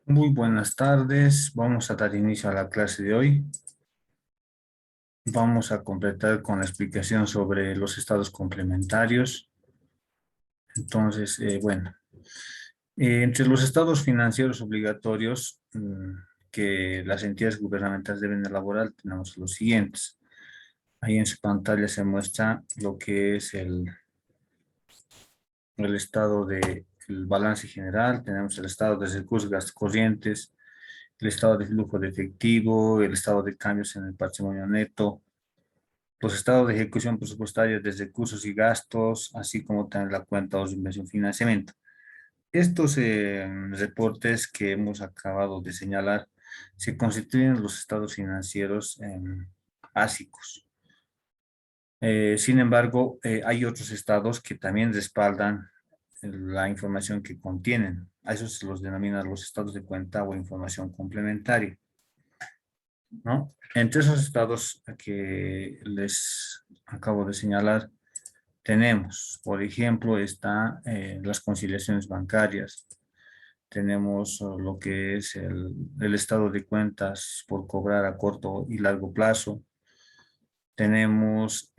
Muy buenas tardes. Vamos a dar inicio a la clase de hoy. Vamos a completar con la explicación sobre los estados complementarios. Entonces, entre los estados financieros obligatorios que las entidades gubernamentales deben elaborar, tenemos los siguientes. Ahí en su pantalla se muestra lo que es el estado de el balance general. Tenemos el estado de recursos gastos corrientes, el estado de flujo de efectivo, el estado de cambios en el patrimonio neto, los estados de ejecución presupuestaria de recursos y gastos, así como también la cuenta de inversión y financiamiento. Estos reportes que hemos acabado de señalar se constituyen los estados financieros básicos. Sin embargo, hay otros estados que también respaldan la información que contienen. A esos se los denomina los estados de cuenta o información complementaria, ¿no? Entre esos estados que les acabo de señalar, tenemos, por ejemplo, las conciliaciones bancarias. Tenemos lo que es el estado de cuentas por cobrar a corto y largo plazo. Tenemos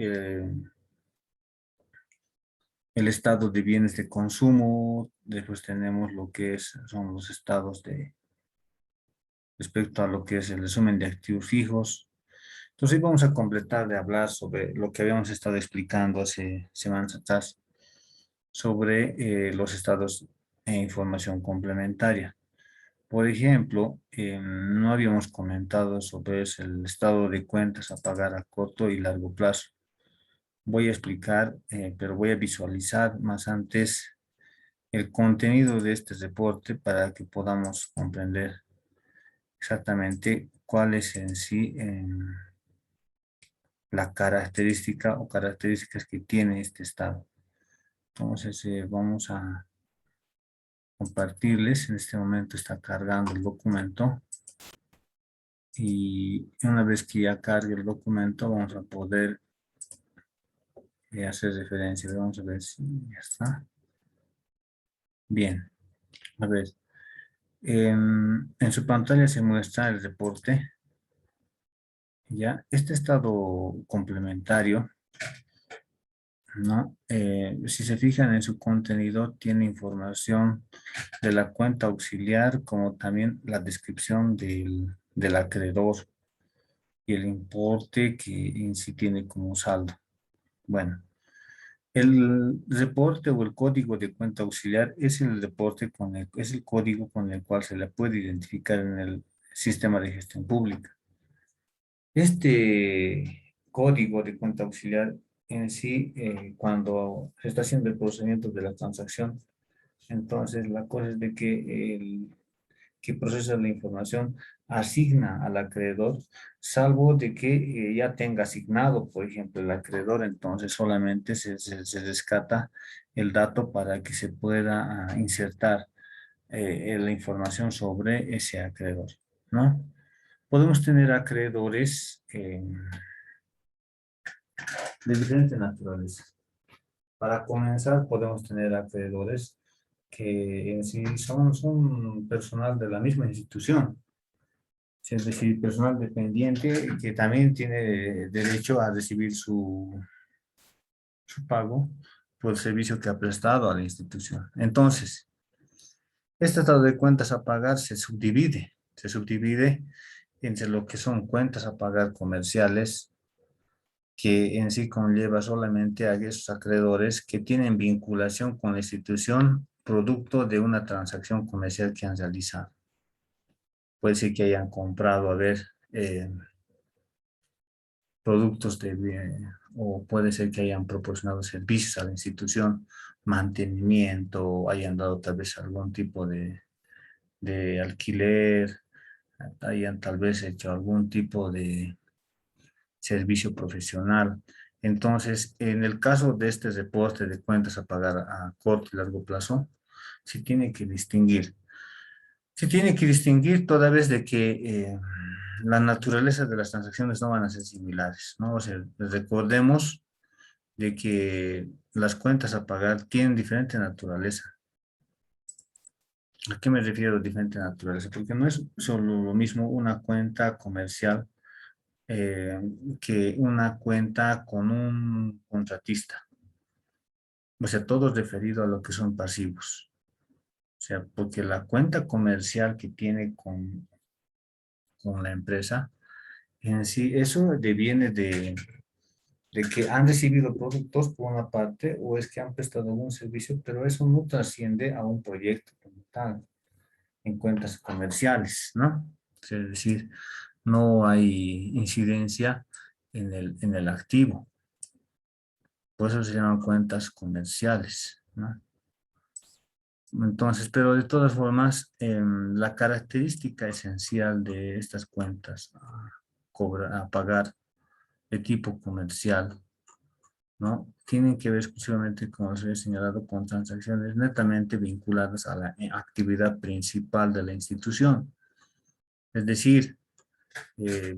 el estado de bienes de consumo. Después tenemos lo que son los estados respecto a lo que es el resumen de activos fijos. Entonces, hoy vamos a completar de hablar sobre lo que habíamos estado explicando hace semanas atrás, sobre los estados e información complementaria. Por ejemplo, no habíamos comentado sobre el estado de cuentas a pagar a corto y largo plazo. Voy a explicar, pero voy a visualizar más antes el contenido de este reporte para que podamos comprender exactamente cuál es en sí la característica o características que tiene este estado. Entonces, vamos a compartirles. En este momento está cargando el documento. Y una vez que ya cargue el documento, vamos a poder hacer referencia. Vamos a ver si ya está. Bien, a ver. En su pantalla se muestra el reporte. Ya, este estado complementario, ¿no? Si se fijan en su contenido, tiene información de la cuenta auxiliar, como también la descripción del acreedor y el importe que en sí tiene como saldo. Bueno, el reporte o el código de cuenta auxiliar es el reporte es el código con el cual se la puede identificar en el sistema de gestión pública. Este código de cuenta auxiliar en sí, cuando se está haciendo el procedimiento de la transacción, entonces la cosa es de que el que procesa la información asigna al acreedor, salvo de que ya tenga asignado, por ejemplo, el acreedor, entonces solamente se rescata el dato para que se pueda insertar la información sobre ese acreedor, ¿no? Podemos tener acreedores de diferentes naturaleza. Para comenzar, podemos tener acreedores que en sí son personal de la misma institución, es decir, personal dependiente que también tiene derecho a recibir su pago por el servicio que ha prestado a la institución. Entonces, este estado de cuentas a pagar se subdivide entre lo que son cuentas a pagar comerciales, que en sí conlleva solamente a esos acreedores que tienen vinculación con la institución producto de una transacción comercial que han realizado. Puede ser que hayan comprado, productos o puede ser que hayan proporcionado servicios a la institución, mantenimiento, o hayan dado tal vez algún tipo de alquiler, hayan tal vez hecho algún tipo de servicio profesional. Entonces, en el caso de este reporte de cuentas a pagar a corto y largo plazo, se tiene que distinguir. Se tiene que distinguir toda vez de que la naturaleza de las transacciones no van a ser similares, ¿no? O sea, recordemos de que las cuentas a pagar tienen diferente naturaleza. ¿A qué me refiero a diferente naturaleza? Porque no es solo lo mismo una cuenta comercial eh, que una cuenta con un contratista. O sea, todo es referido a lo que son pasivos. O sea, porque la cuenta comercial que tiene con la empresa, en sí, eso deviene de que han recibido productos por una parte o es que han prestado algún servicio, pero eso no trasciende a un proyecto como tal, en cuentas comerciales, ¿no? Es decir, no hay incidencia en el activo. Por eso se llaman cuentas comerciales, ¿no? Entonces, pero de todas formas, la característica esencial de estas cuentas a pagar de tipo comercial, ¿no? Tienen que ver exclusivamente, como les he señalado, con transacciones netamente vinculadas a la actividad principal de la institución. Es decir, eh,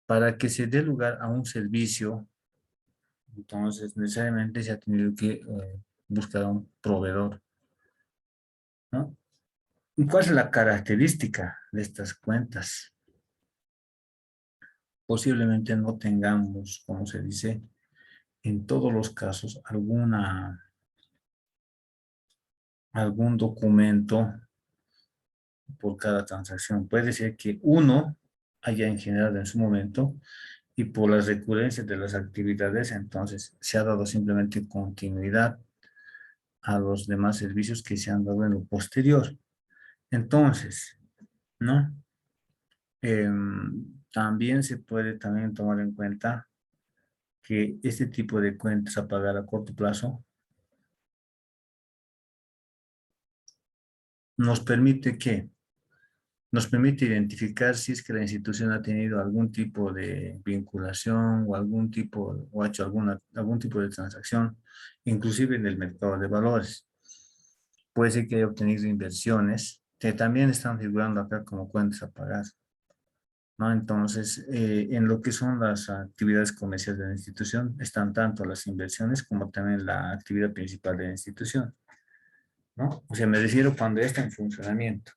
para que se dé lugar a un servicio, entonces necesariamente se ha tenido que buscar a un proveedor, ¿no? ¿Y cuál es la característica de estas cuentas? Posiblemente no tengamos, como se dice, en todos los casos, algún documento por cada transacción. Puede ser que uno haya generado en su momento y por las recurrencias de las actividades, entonces se ha dado simplemente continuidad a los demás servicios que se han dado en lo posterior. Entonces, ¿no? También se puede también tomar en cuenta que este tipo de cuentas a pagar a corto plazo nos permite que nos permite identificar si es que la institución ha tenido algún tipo de vinculación o algún tipo o ha hecho algún tipo de transacción, inclusive en el mercado de valores. Puede ser que haya obtenido inversiones que también están figurando acá como cuentas a pagar, ¿no? Entonces, en lo que son las actividades comerciales de la institución, están tanto las inversiones como también la actividad principal de la institución, ¿no? O sea, me refiero cuando ya está en funcionamiento.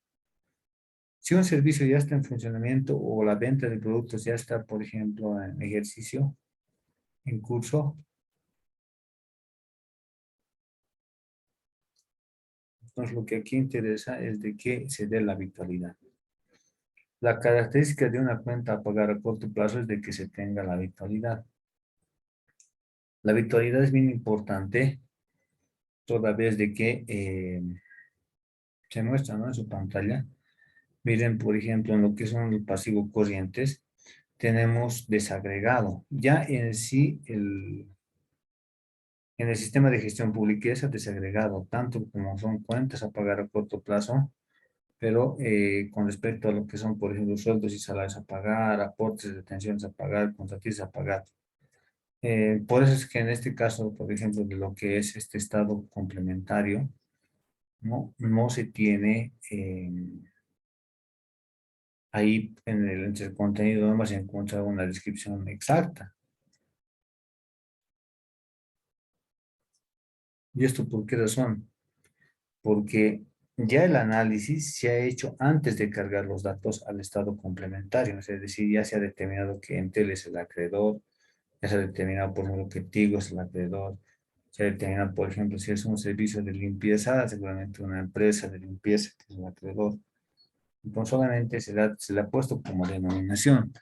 Si un servicio ya está en funcionamiento o la venta de productos ya está, por ejemplo, en ejercicio, en curso, entonces lo que aquí interesa es de que se dé la habitualidad. La característica de una cuenta a pagar a corto plazo es de que se tenga la habitualidad. La habitualidad es bien importante toda vez de que se muestra, ¿no?, en su pantalla. Miren, por ejemplo, en lo que son los pasivos corrientes, tenemos desagregado. Ya en sí, en el sistema de gestión pública es desagregado, tanto como son cuentas a pagar a corto plazo, pero con respecto a lo que son, por ejemplo, sueldos y salarios a pagar, aportes de pensiones a pagar, contratistas a pagar. Por eso es que en este caso, por ejemplo, de lo que es este estado complementario, no se tiene ahí entre el contenido, no se encuentra una descripción exacta. ¿Y esto por qué razón? Porque ya el análisis se ha hecho antes de cargar los datos al estado complementario, es decir, ya se ha determinado que Entel es el acreedor, ya se ha determinado, por ejemplo, que Tigo es el acreedor, se ha determinado, por ejemplo, si es un servicio de limpieza, seguramente una empresa de limpieza que es el acreedor. Entonces solamente se le ha puesto como denominación.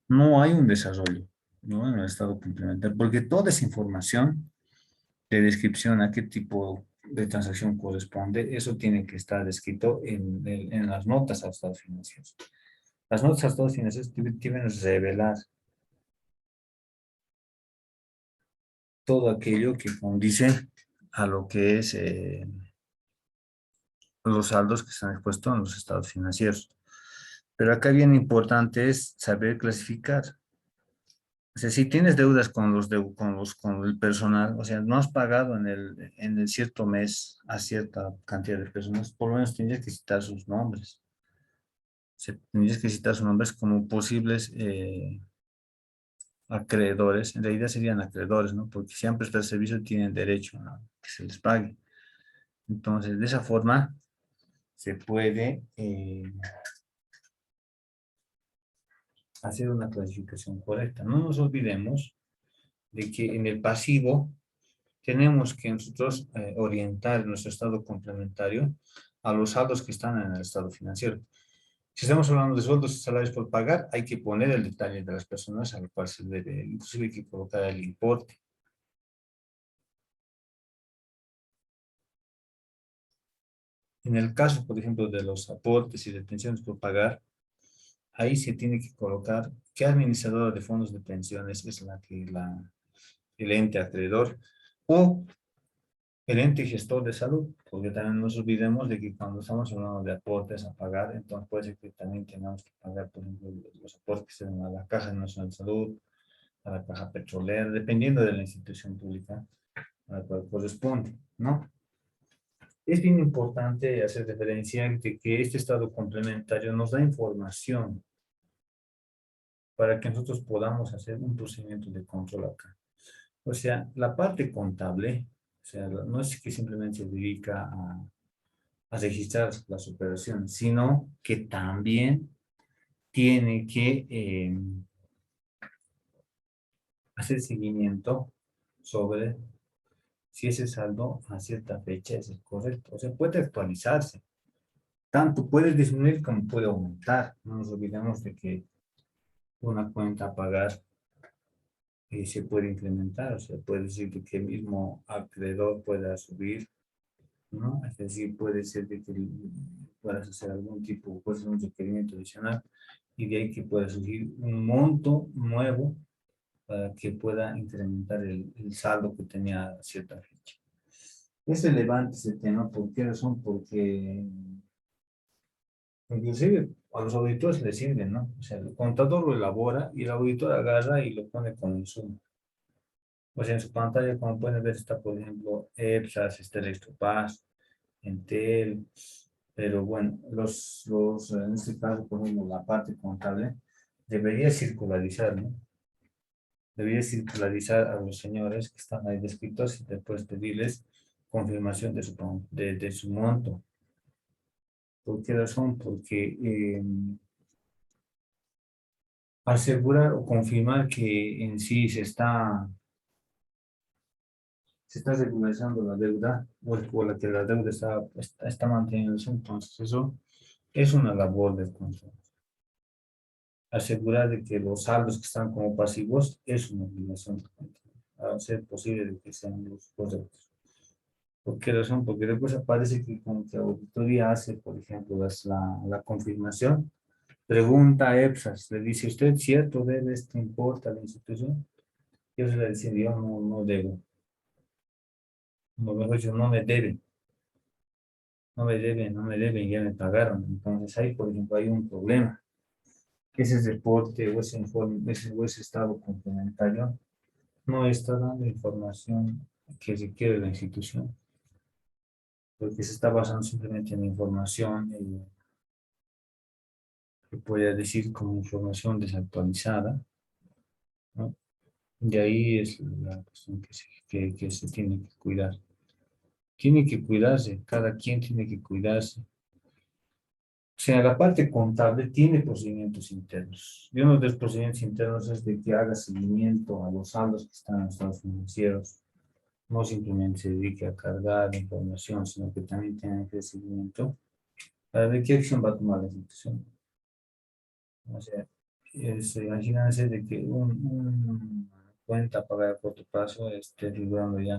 No hay un desarrollo, ¿no?, en el estado complementario, porque toda esa información de descripción a qué tipo de transacción corresponde, eso tiene que estar descrito en las notas a estados financieros. Las notas a estados financieros deben revelar todo aquello que condice a lo que es los saldos que están expuestos en los estados financieros. Pero acá bien importante es saber clasificar. O sea, si tienes deudas con el personal, o sea, no has pagado en el cierto mes a cierta cantidad de personas, por lo menos tendrías que citar sus nombres. O sea, tendrías que citar sus nombres como posibles acreedores. En realidad serían acreedores, ¿no? Porque si han prestado servicio tienen derecho a que se les pague. Entonces, de esa forma, se puede hacer una clasificación correcta. No nos olvidemos de que en el pasivo tenemos que nosotros orientar nuestro estado complementario a los saldos que están en el estado financiero. Si estamos hablando de sueldos y salarios por pagar, hay que poner el detalle de las personas a lo cual se debe, inclusive hay que colocar el importe. En el caso, por ejemplo, de los aportes y de pensiones por pagar, ahí se tiene que colocar qué administradora de fondos de pensiones es el ente acreedor o el ente gestor de salud, porque también no nos olvidemos de que cuando estamos hablando de aportes a pagar, entonces puede ser que también tengamos que pagar, por ejemplo, los aportes que se dan a la Caja Nacional de Salud, a la Caja Petrolera, dependiendo de la institución pública a la cual corresponde, ¿no? Es bien importante hacer referencia de que este estado complementario nos da información para que nosotros podamos hacer un procedimiento de control acá. O sea, la parte contable, o sea, no es que simplemente se dedica a registrar las operaciones, sino que también tiene que hacer seguimiento sobre si ese saldo a cierta fecha es el correcto. O sea, puede actualizarse. Tanto puede disminuir como puede aumentar. No nos olvidemos de que una cuenta a pagar se puede incrementar. O sea, puede decir de que el mismo acreedor pueda subir, ¿no? Es decir, puede ser de que puedas hacer algún tipo, puede ser un requerimiento adicional y de ahí que pueda surgir un monto nuevo para que pueda incrementar el saldo que tenía a cierta fecha. Es relevante ese tema, ¿por qué razón? Porque inclusive a los auditores les sirve, ¿no? O sea, el contador lo elabora y el auditor agarra y lo pone como insumo. O sea, en su pantalla, como pueden ver, está, por ejemplo, EPSAS, está Electropass, Entel, pero bueno, en este caso, por ejemplo, la parte contable debería circularizar, ¿no? Debería circularizar a los señores que están ahí descritos y después pedirles confirmación de su monto. ¿Por qué razón? Porque asegurar o confirmar que en sí se está regularizando la deuda o la que la deuda está manteniéndose. Entonces, eso es una labor del control. Asegurar de que los saldos que están como pasivos es una obligación del control. A ser posible de que sean los correctos. ¿Por qué razón? Porque después aparece que como que la auditoría hace, por ejemplo, la confirmación, pregunta a EPSAS, le dice, ¿usted cierto debe este importe a la institución? Yo se le decía, yo no debo. No, mejor dicho, no me debe. No me deben, ya me pagaron. Entonces ahí, por ejemplo, hay un problema. Ese reporte o ese informe, o ese estado complementario no está dando información que requiere la institución, porque se está basando simplemente en información que puede decir como información desactualizada, ¿no? De ahí es la cuestión que se tiene que cuidar. Tiene que cuidarse, cada quien tiene que cuidarse. O sea, la parte contable tiene procedimientos internos. Y uno de los procedimientos internos es de que haga seguimiento a los saldos que están en los estados financieros. No simplemente se dedique a cargar la información, sino que también tiene que hacer seguimiento para ver qué acción va a tomar la institución. O sea, imagínense de que una cuenta a pagar a corto plazo esté figurando ya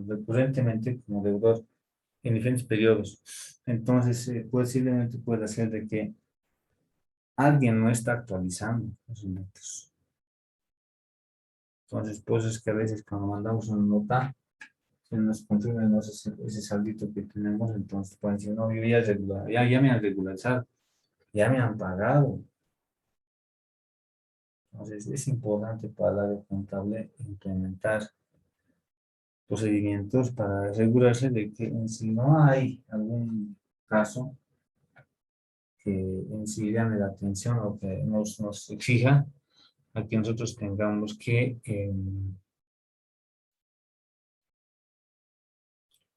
recurrentemente como deudor en diferentes periodos. Entonces, posiblemente puede ser de que alguien no está actualizando los datos. Entonces, pues es que a veces cuando mandamos una nota, se nos confirma ese saldito que tenemos, entonces pueden decir, no, yo ya me han regularizado, ya me han pagado. Entonces, es importante para el área contable implementar procedimientos para asegurarse de que en si no hay algún caso que en sí llame la atención o que nos exija a que nosotros tengamos que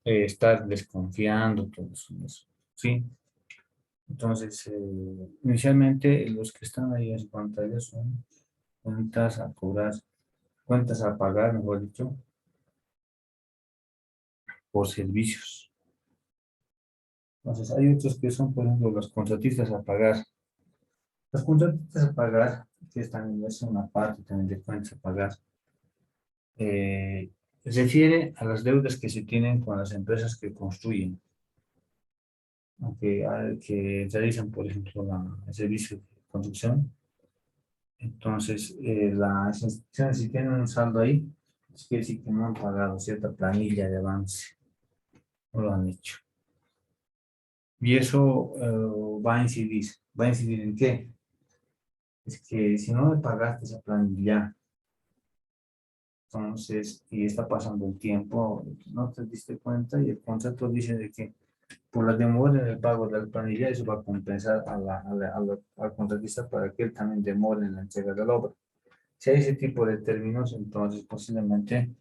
estar desconfiando todo eso. ¿sí? Entonces, inicialmente los que están ahí en su pantalla son cuentas a cobrar, cuentas a pagar, mejor dicho, por servicios. Entonces, hay otros que son, por ejemplo, los contratistas a pagar. Los contratistas a pagar, que también es una parte también de cuentas a pagar, refiere a las deudas que se tienen con las empresas que construyen, que realizan, por ejemplo, el servicio de construcción. Entonces, las instituciones, si tienen un saldo ahí, es que decir que no han pagado cierta planilla de avance, no lo han hecho. Y eso ¿va a incidir en qué? Es que si no me pagaste esa planilla, entonces, y está pasando el tiempo, no te diste cuenta y el contrato dice de que por la demora en el pago de la planilla, eso va a compensar al contratista para que él también demore en la entrega de la obra. Si hay ese tipo de términos, entonces posiblemente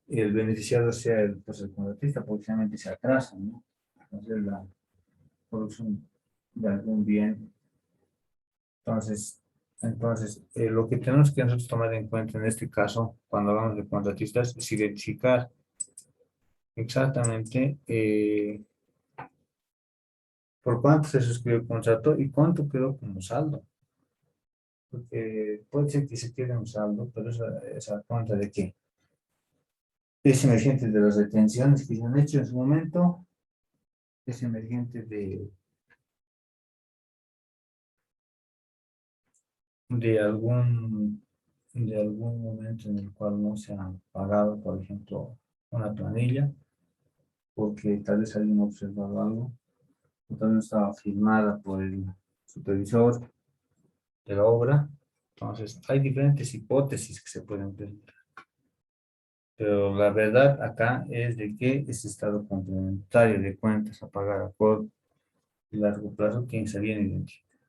el beneficiado sea pues el contratista, porque finalmente se atrasa, ¿no? Entonces la producción de algún bien. Entonces, lo que tenemos que nosotros tomar en cuenta en este caso, cuando hablamos de contratistas, es identificar exactamente por cuánto se suscribió el contrato y cuánto quedó como saldo. Porque puede ser que se quede un saldo, pero esa cuenta de qué es emergente de las retenciones que se han hecho en su momento, es emergente de algún, de algún momento en el cual no se ha pagado, por ejemplo, una planilla, porque tal vez alguien ha observado algo, o tal vez no estaba firmada por el supervisor de la obra. Entonces, hay diferentes hipótesis que se pueden presentar. Pero la verdad acá es de que ese estado complementario de cuentas a pagar a corto y largo plazo tiene que ser bien identificado.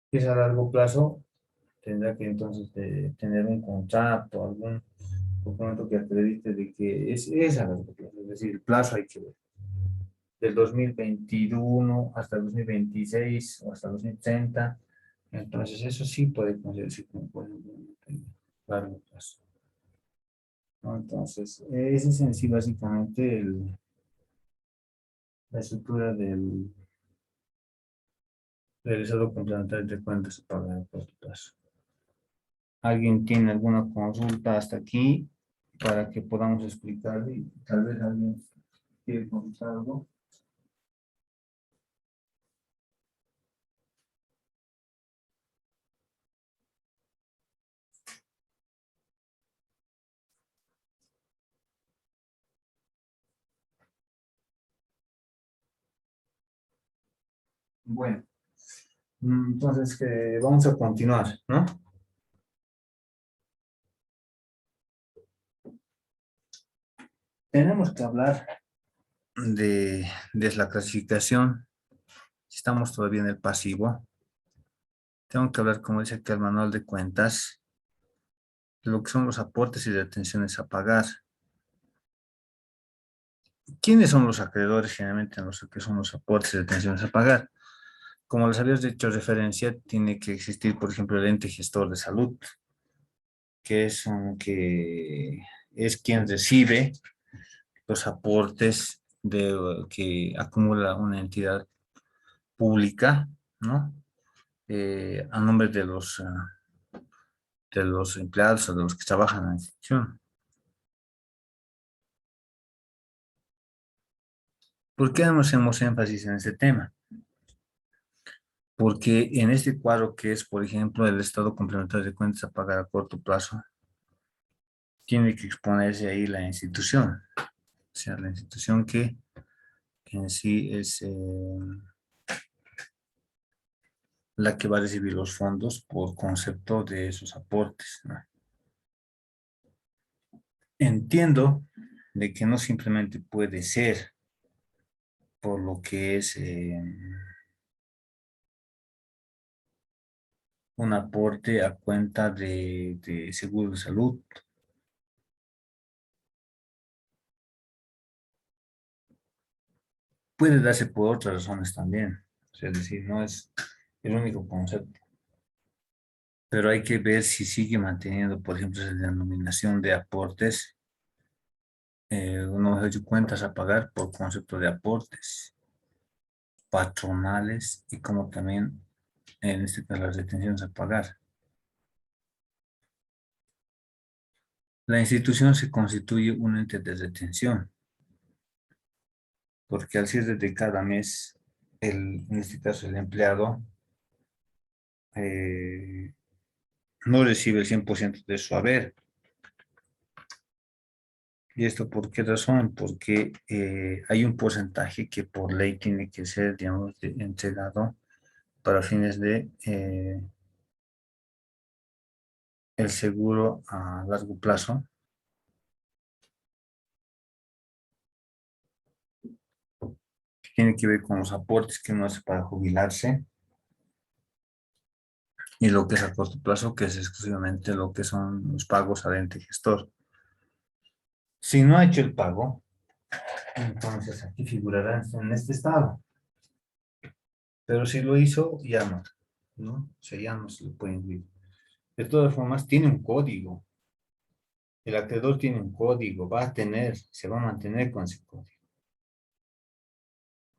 Si es a largo plazo, tendrá que entonces tener un contrato, algún documento que acredite de que es a largo plazo, es decir, el plazo hay que ver. Del 2021 hasta el 2026 o hasta el 2030. Entonces, eso sí puede considerarse como por ejemplo, largo plazo, ¿no? Entonces, ese es en sí básicamente la estructura del realizado complementario de cuentas para el corto plazo. ¿Alguien tiene alguna consulta hasta aquí para que podamos explicarle? Y tal vez alguien quiere consultar algo. Bueno, entonces vamos a continuar, ¿no? Tenemos que hablar de la clasificación. Si estamos todavía en el pasivo, tengo que hablar, como dice aquí el manual de cuentas, de lo que son los aportes y retenciones a pagar. ¿Quiénes son los acreedores generalmente en los que son los aportes y retenciones a pagar? Como les habías dicho referencia, tiene que existir, por ejemplo, el ente gestor de salud, que es quien recibe los aportes que acumula una entidad pública, ¿no? A nombre de los empleados o de los que trabajan en la institución. ¿Por qué hacemos énfasis en este tema? Porque en este cuadro que es, por ejemplo, el estado complementario de cuentas a pagar a corto plazo, tiene que exponerse ahí la institución, o sea, la institución que en sí es la que va a recibir los fondos por concepto de esos aportes, ¿no? Entiendo de que no simplemente puede ser por lo que es un aporte a cuenta de seguro de salud. Puede darse por otras razones también. O sea, es decir, no es el único concepto. Pero hay que ver si sigue manteniendo, por ejemplo, esa denominación de aportes, uno de cuentas a pagar por concepto de aportes patronales y como también en este caso las retenciones a pagar. La institución se constituye un ente de retención, porque al cierre de cada mes, en este caso el empleado, eh, no recibe el 100% de su haber. ¿Y esto por qué razón? Porque hay un porcentaje que por ley tiene que ser, digamos, entregado para fines de el seguro a largo plazo, que tiene que ver con los aportes que uno hace para jubilarse y lo que es a corto plazo, que es exclusivamente lo que son los pagos al ente gestor. Si no ha hecho el pago, entonces aquí figurará en este estado. Pero si lo hizo, ya no, ¿no? O sea, ya no se le puede incluir. De todas formas, tiene un código. El acreedor tiene un código, va a tener, se va a mantener con ese código.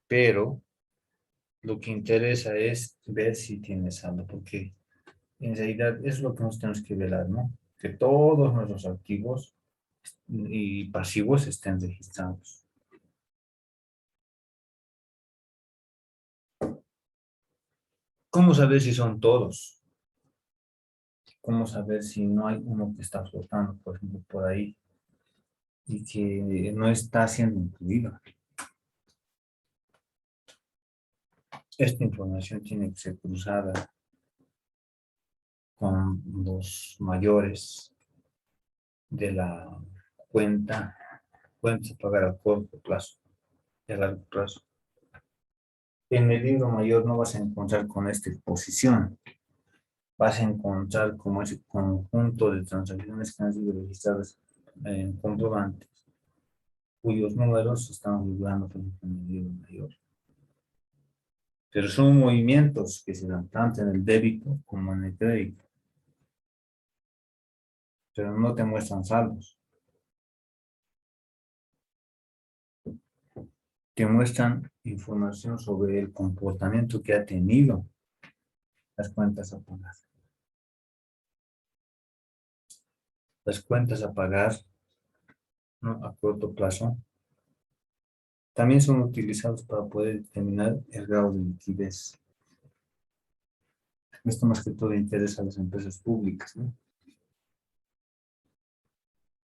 Pero lo que interesa es ver si tiene saldo, porque en realidad es lo que nos tenemos que velar, ¿no? Que todos nuestros activos y pasivos estén registrados. ¿Cómo saber si son todos? ¿Cómo saber si no hay uno que está flotando, por ejemplo, por ahí y que no está siendo incluido? Esta información tiene que ser cruzada con los mayores de la cuenta, cuenta a pagar a corto plazo y a largo plazo. En el libro mayor no vas a encontrar con esta exposición, vas a encontrar como ese conjunto de transacciones que han sido registradas en comprobantes, cuyos números están figurando por ejemplo, en el libro mayor. Pero son movimientos que se dan tanto en el débito como en el crédito, pero no te muestran saldos. Te muestran información sobre el comportamiento que ha tenido las cuentas a pagar. Las cuentas a pagar, ¿no? A corto plazo también son utilizados para poder determinar el grado de liquidez. Esto más que todo interesa a las empresas públicas, ¿no?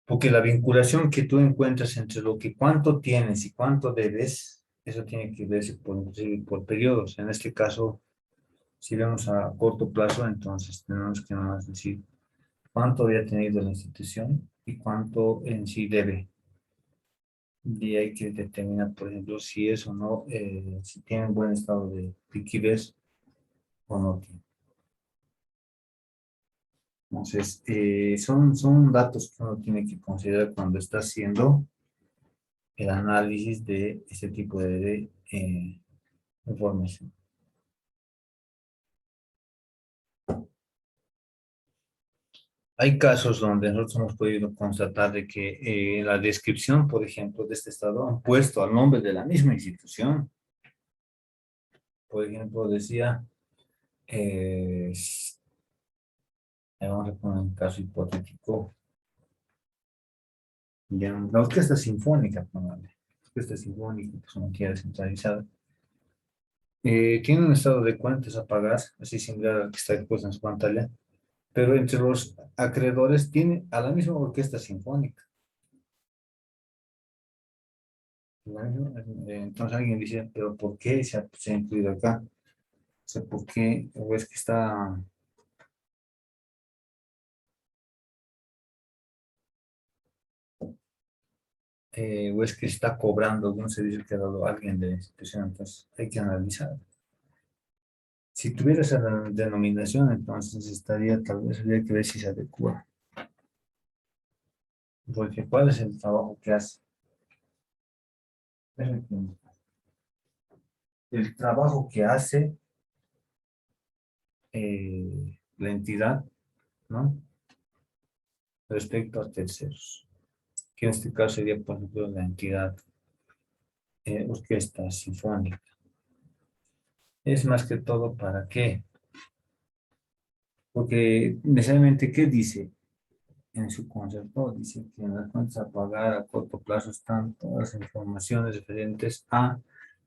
Porque la vinculación que tú encuentras entre lo que cuánto tienes y cuánto debes, eso tiene que verse por periodos. En este caso, si vemos a corto plazo, entonces tenemos que nomás decir cuánto había tenido la institución y cuánto en sí debe. Y hay que determinar, por ejemplo, si es o no, si tiene un buen estado de liquidez o no tiene. Entonces, son datos que uno tiene que considerar cuando está haciendo el análisis de este tipo de información. Hay casos donde nosotros hemos podido constatar de que en la descripción, por ejemplo, de este estado han puesto al nombre de la misma institución. Por ejemplo, decía, vamos a poner un caso hipotético, ya, la orquesta sinfónica, póngale, la orquesta sinfónica, que es una entidad descentralizada, tiene un estado de cuentas a pagar, así similar al que está expuesto en su pantalla, pero entre los acreedores tiene a la misma orquesta sinfónica. Entonces alguien dice, pero ¿por qué se ha incluido acá? O sea, ¿por qué? ¿O es que está, o es que está cobrando algún servicio que ha dado alguien de la institución? Entonces hay que analizar. Si tuviera esa denominación, entonces estaría, tal vez habría que ver si se adecua. Porque ¿cuál es el trabajo que hace? Es el que- el trabajo que hace la entidad, ¿no? Respecto a terceros, que en este caso sería, por ejemplo, la entidad orquesta sinfónica. Es más que todo para qué, porque necesariamente, ¿qué dice en su concepto? Dice que en las cuentas a pagar a corto plazo están todas las informaciones referentes a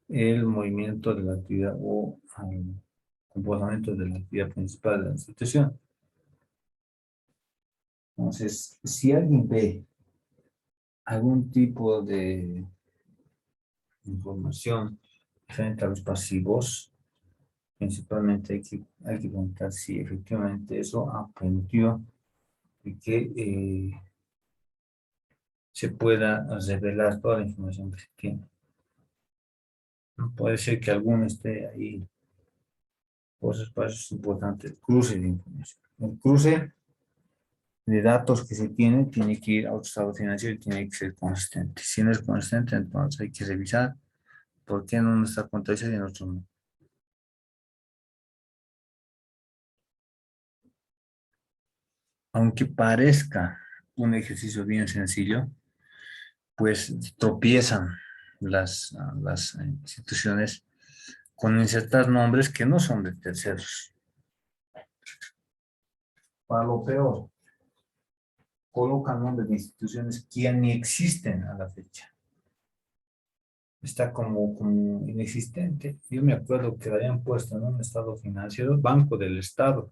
el movimiento de la actividad o al comportamiento de la actividad principal de la institución. Entonces, si alguien ve algún tipo de información frente a los pasivos, principalmente hay que preguntar si efectivamente eso aprendió y que se pueda revelar toda la información que se tiene. No puede ser que alguno esté ahí. Por eso es importante el cruce de información. El cruce de datos que se tiene que ir a otro estado financiero y tiene que ser consistente. Si no es consistente, entonces hay que revisar por qué en uno está contabilizado y en otro no. Aunque parezca un ejercicio bien sencillo, pues tropiezan las instituciones con insertar nombres que no son de terceros. Para lo peor, colocan nombres de instituciones que ya ni existen a la fecha. Está como inexistente. Yo me acuerdo que habían puesto en un estado financiero Banco del Estado.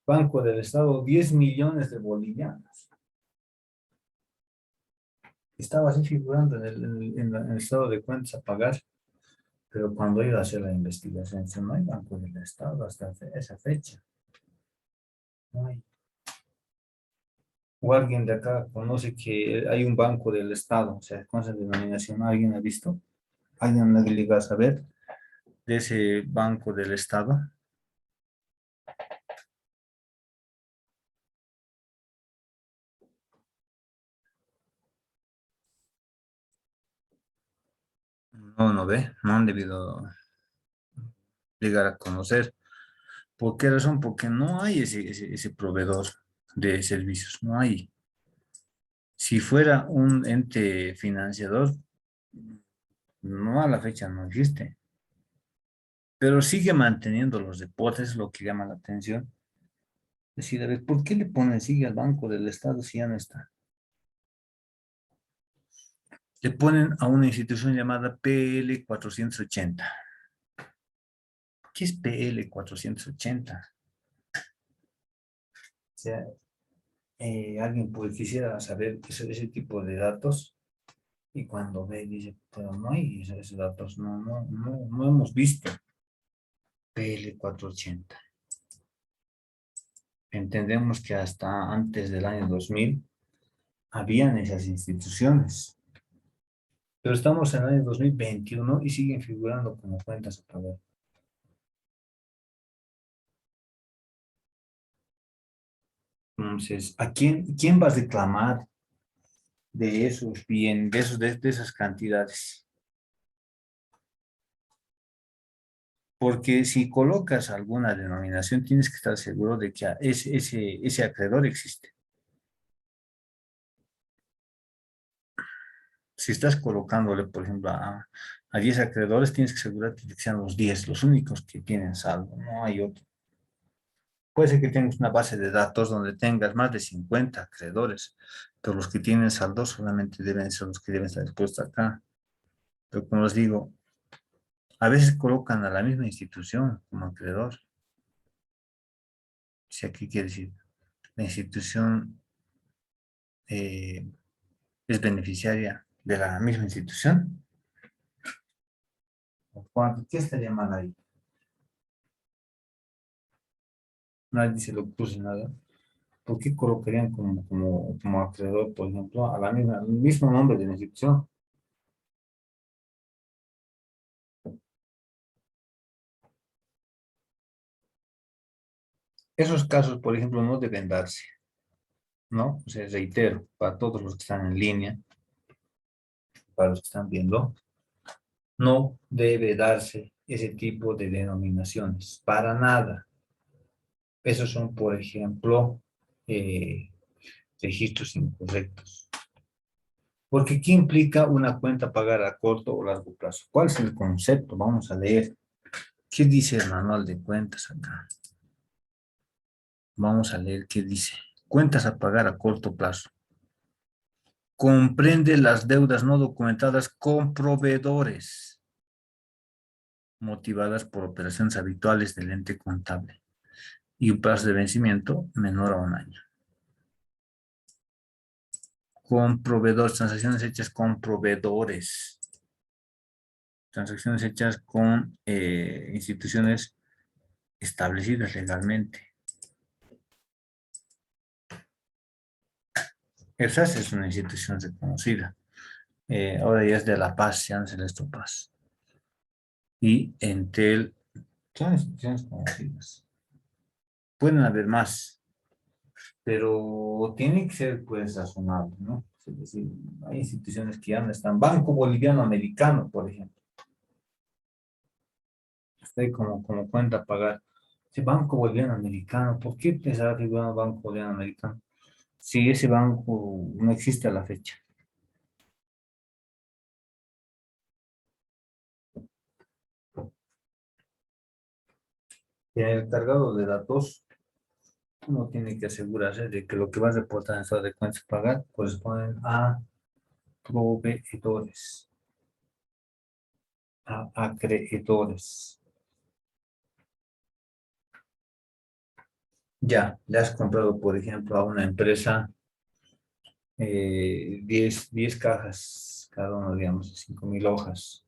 Banco del Estado, 10 millones de bolivianos. Estaba así figurando en el estado de cuentas a pagar, pero cuando iba a hacer la investigación, dice, no hay Banco del Estado hasta esa fecha. No hay. O alguien de acá conoce que hay un Banco del Estado, o sea, con esa denominación, ¿alguien ha visto? ¿Alguien le llega a saber de ese Banco del Estado? No, no ve, no han debido llegar a conocer. ¿Por qué razón? Porque no hay ese proveedor de servicios, no hay. Si fuera un ente financiador, no a la fecha no existe, pero sigue manteniendo los deportes, lo que llama la atención. Es decir, a ver, ¿por qué le ponen sigue al Banco del Estado si ya no está? Le ponen a una institución llamada PL 480. ¿Qué es PL 480? O sea, alguien pues quisiera saber ese tipo de datos y cuando ve dice, pero no hay esos datos, no hemos visto PL 480. Entendemos que hasta antes del año 2000 habían esas instituciones, pero estamos en el año 2021 y siguen figurando como cuentas a pagar. Entonces, ¿quién va a reclamar de esos bien, de esas cantidades? Porque si colocas alguna denominación, tienes que estar seguro de que ese acreedor existe. Si estás colocándole, por ejemplo, a 10 acreedores, tienes que asegurarte de que sean los 10 los únicos que tienen saldo, no hay otro. Puede ser que tengas una base de datos donde tengas más de 50 acreedores, pero los que tienen saldo solamente deben ser los que deben estar expuestos acá. Pero como les digo, a veces colocan a la misma institución como acreedor. Si aquí quiere decir, la institución es beneficiaria de la misma institución. ¿Qué estaría mal ahí? Nadie se le ocurre nada. ¿Por qué colocarían como acreedor, por ejemplo, al mismo nombre de la institución? Esos casos, por ejemplo, no deben darse, ¿no? O sea, reitero, para todos los que están en línea, para los que están viendo, no debe darse ese tipo de denominaciones, para nada. Esos son, por ejemplo, eh, registros incorrectos. Porque ¿qué implica una cuenta a pagar a corto o largo plazo? ¿Cuál es el concepto? Vamos a leer. ¿Qué dice el manual de cuentas acá? Vamos a leer qué dice. Cuentas a pagar a corto plazo. Comprende las deudas no documentadas con proveedores motivadas por operaciones habituales del ente contable y un plazo de vencimiento menor a un año. Con proveedores, transacciones hechas con proveedores, transacciones hechas con instituciones establecidas legalmente. El SAS es una institución reconocida. Ahora ya es de La Paz, ya no es el Esto Paz. Y Entel son instituciones conocidas. Pueden haber más, pero tiene que ser pues razonable, ¿no? Es decir, hay instituciones que ya no están. Banco Boliviano Americano, por ejemplo. Usted como cuenta pagar. Ese Banco Boliviano Americano, ¿por qué pensaba que era Banco Boliviano Americano? Si ese banco no existe a la fecha. El cargado de datos, uno tiene que asegurarse de que lo que va a reportar en estado de cuentas pagar corresponden a proveedores, a acreedores. Ya, le has comprado, por ejemplo, a una empresa 10 cajas, cada uno, digamos, 5.000 hojas.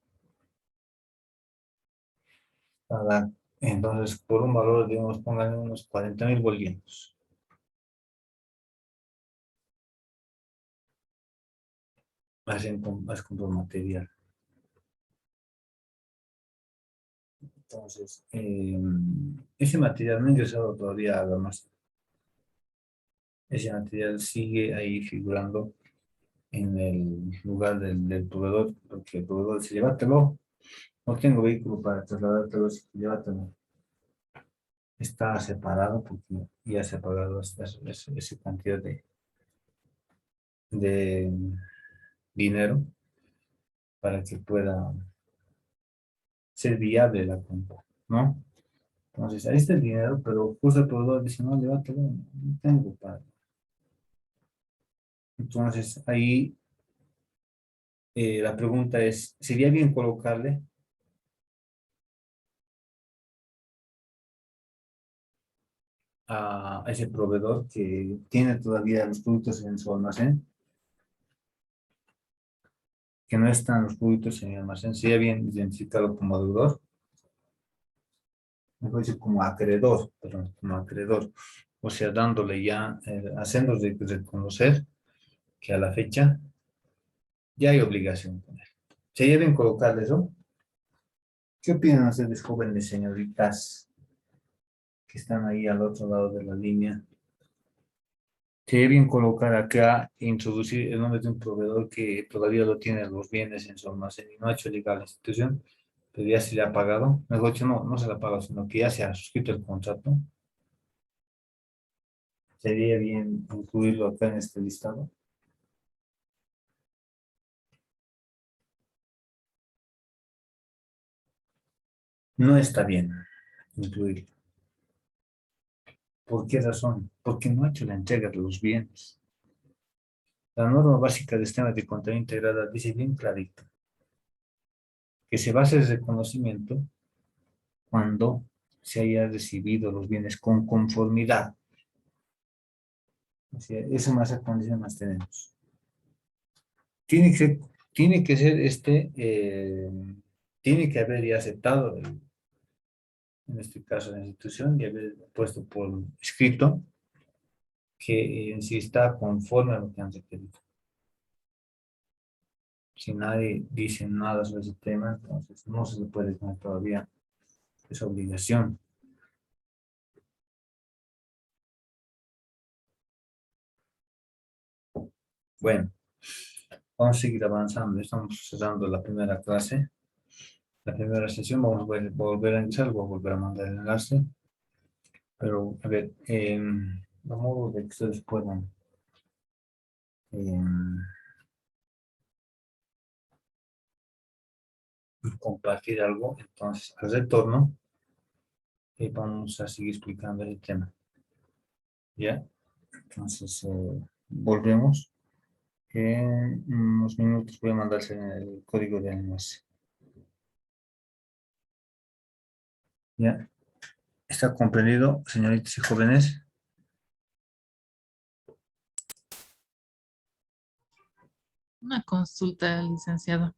Entonces, por un valor, digamos, pongan unos 40.000 bolivianos. Has comprado material. Entonces, ese material no ha ingresado todavía a la masa. Ese material sigue ahí figurando en el lugar del proveedor, porque el proveedor dice, llévatelo, no tengo vehículo para trasladártelo, así que llévatelo. Está separado porque ya se ha pagado esa cantidad de dinero para que pueda ser viable la compra, ¿no? Entonces, ahí está el dinero, pero justo el proveedor dice, no, llévatelo, no tengo para. Entonces, ahí la pregunta es, ¿sería bien colocarle a ese proveedor que tiene todavía los productos en su almacén, que no están los productos en el almacén? ¿Sería bien identificarlo como deudor? Mejor decir como acreedor, perdón, como acreedor. O sea, dándole ya, haciéndole reconocer que a la fecha ya hay obligación con él. ¿Sería bien colocarle eso? ¿Qué opinan ustedes, jóvenes señoritas que están ahí al otro lado de la línea? Sería bien colocar acá, introducir el nombre de un proveedor que todavía lo tiene los bienes en su almacén y no ha hecho llegar a la institución, pero ya se le ha pagado. Mejor dicho, no se le ha pagado, sino que ya se ha suscrito el contrato. Sería bien incluirlo acá en este listado. No está bien incluirlo. ¿Por qué razón? Porque no ha hecho la entrega de los bienes. La norma básica del sistema de contabilidad integrada dice bien clarito que se va a hacer reconocimiento cuando se haya recibido los bienes con conformidad. O sea, eso más condición más tenemos. Tiene que ser, tiene que ser tiene que haber ya aceptado, en este caso la institución, y haber puesto por escrito que en sí está conforme a lo que han requerido. Si nadie dice nada sobre ese tema, entonces no se le puede poner todavía esa obligación. Bueno, vamos a seguir avanzando. Estamos cerrando la primera clase. la primera sesión, vamos a volver a entrar, voy a volver a mandar el enlace, pero a ver, a modo de que ustedes puedan em, compartir algo, entonces al retorno vamos a seguir explicando el tema, ¿ya? Entonces volvemos. En unos minutos voy a mandarse el código de enlace. ¿Ya? ¿Está comprendido, señoritas y jóvenes? Una consulta, licenciado.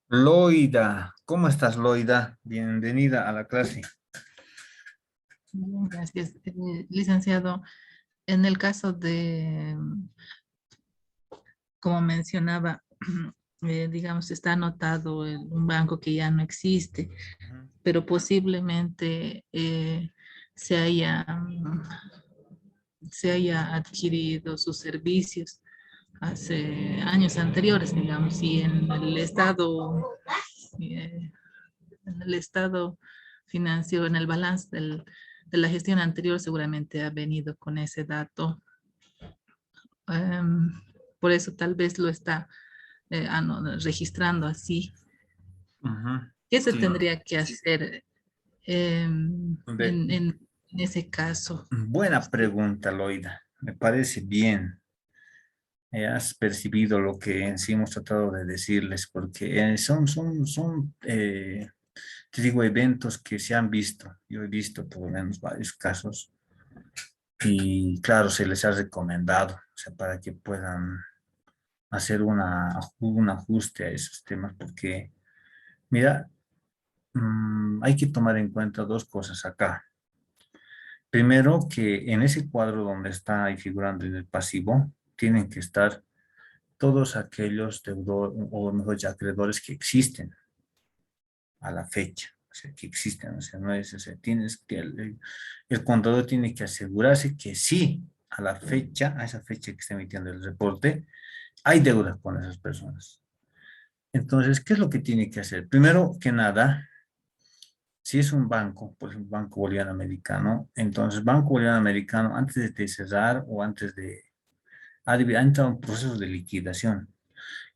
Loida, ¿cómo estás, Loida? Bienvenida a la clase. Bien, gracias. Licenciado, en el caso de, como mencionaba, digamos, está anotado en un banco que ya no existe, Ujú. pero posiblemente se haya, se haya adquirido sus servicios hace años anteriores, digamos, y eh, en el estado financiero, en el balance de la gestión anterior, seguramente ha venido con ese dato. Em, por eso tal vez lo está no, registrando así. Ujú. ¿Qué se Sí. tendría que hacer Ve, en ese caso? buena pregunta, Loida. Me parece bien. Has percibido lo que en sí hemos tratado de decirles, porque son te digo, eventos que se han visto. Yo he visto por lo menos varios casos y claro, se les ha recomendado, o sea, para que puedan hacer un ajuste a esos temas, porque mira, hay que tomar en cuenta dos cosas acá. Primero, que en ese cuadro donde está ahí figurando en el pasivo, tienen que estar todos aquellos deudores, o mejor dicho, acreedores que existen a la fecha, o sea, que existen, o sea, no es, o sea, tienes que, el contador tiene que asegurarse que sí, a la fecha, a esa fecha que está emitiendo el reporte, hay deuda con esas personas. Entonces, ¿qué es lo que tiene que hacer? Primero que nada, si es un banco, por ejemplo, Banco Boliviano Americano, entonces Banco Boliviano Americano, antes de cerrar o antes de, ha entrado un proceso de liquidación.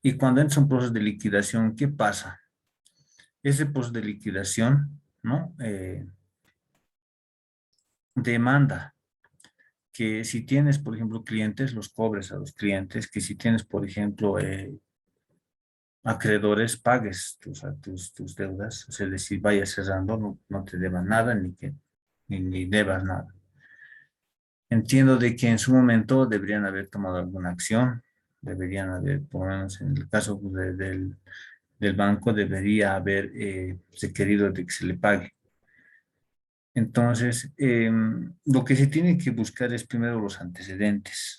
Y cuando entra un proceso de liquidación, ¿qué pasa? Ese proceso de liquidación, ¿no? Demanda que si tienes, por ejemplo, clientes, los cobres a los clientes, que si tienes, por ejemplo, acreedores, pagues tus deudas, o sea, es decir, vayas cerrando, no te deban nada ni debas nada. Entiendo de que en su momento deberían haber tomado alguna acción, deberían haber, por lo menos en el caso del banco, debería haber requerido de que se le pague. Entonces, lo que se tiene que buscar es primero los antecedentes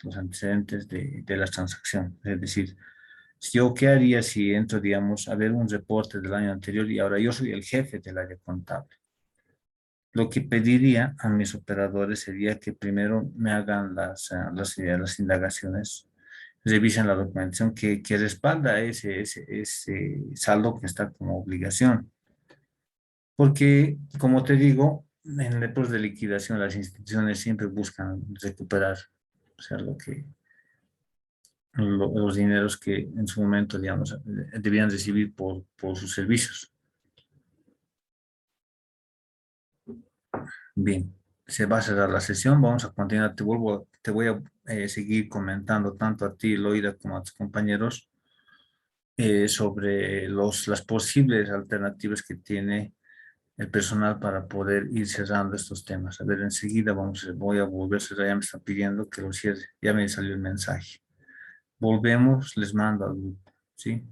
de la transacción. Es decir, yo qué haría si entro, digamos, a ver un reporte del año anterior y ahora yo soy el jefe del área contable. Lo que pediría a mis operadores sería que primero me hagan las indagaciones, revisen la documentación que respalda ese saldo que está como obligación. Porque, como te digo, en después de liquidación las instituciones siempre buscan recuperar, o sea, los dineros que en su momento, digamos, debían recibir por sus servicios. Bien, se va a cerrar la sesión, vamos a continuar, te voy a seguir comentando tanto a ti, Loida, como a tus compañeros sobre las posibles alternativas que tiene el personal para poder ir cerrando estos temas. A ver, enseguida voy a volver a cerrar, ya me están pidiendo que lo cierre, ya me salió el mensaje. Volvemos, les mando al grupo, ¿sí?